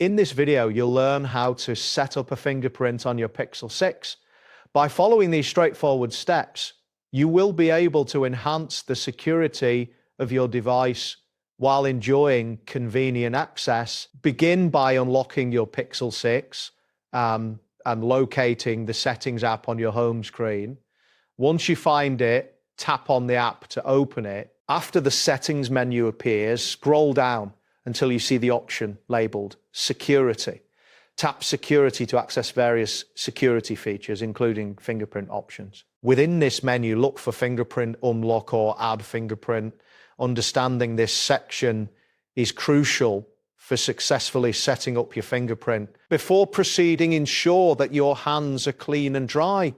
In this video, you'll learn how to set up a fingerprint on your Pixel 6. By following these straightforward steps, you will be able to enhance the security of your device while enjoying convenient access. Begin by unlocking your Pixel 6 and locating the Settings app on your home screen. Once you find it, tap on the app to open it. After the Settings menu appears, scroll down until you see the option labeled Security. Tap Security to access various security features, including fingerprint options. Within this menu, look for Fingerprint Unlock or Add Fingerprint. Understanding this section is crucial for successfully setting up your fingerprint. Before proceeding, ensure that your hands are clean and dry.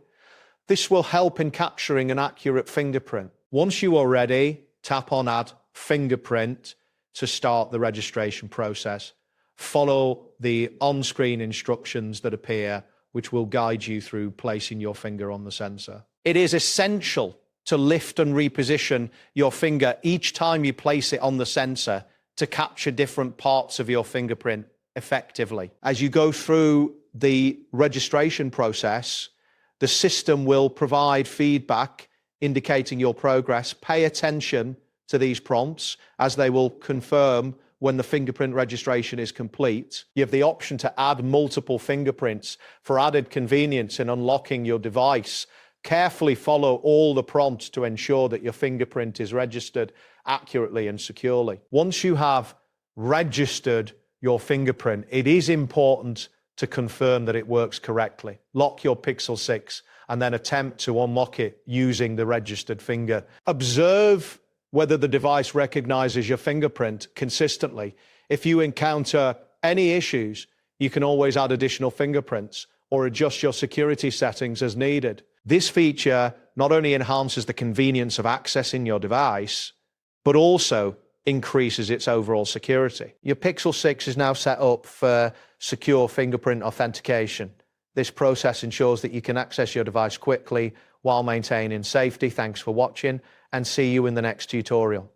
This will help in capturing an accurate fingerprint. Once you are ready, tap on Add Fingerprint to start the registration process. Follow the on-screen instructions that appear, which will guide you through placing your finger on the sensor. It is essential to lift and reposition your finger each time you place it on the sensor to capture different parts of your fingerprint effectively. As you go through the registration process, the system will provide feedback indicating your progress. Pay attention to these prompts as they will confirm when the fingerprint registration is complete. You have the option to add multiple fingerprints for added convenience in unlocking your device. Carefully follow all the prompts to ensure that your fingerprint is registered accurately and securely. Once you have registered your fingerprint, it is important to confirm that it works correctly. Lock your Pixel 6 and then attempt to unlock it using the registered finger. Observe whether the device recognizes your fingerprint consistently. If you encounter any issues, you can always add additional fingerprints or adjust your security settings as needed. This feature not only enhances the convenience of accessing your device, but also increases its overall security. Your Pixel 6 is now set up for secure fingerprint authentication. This process ensures that you can access your device quickly while maintaining safety. Thanks for watching, and see you in the next tutorial.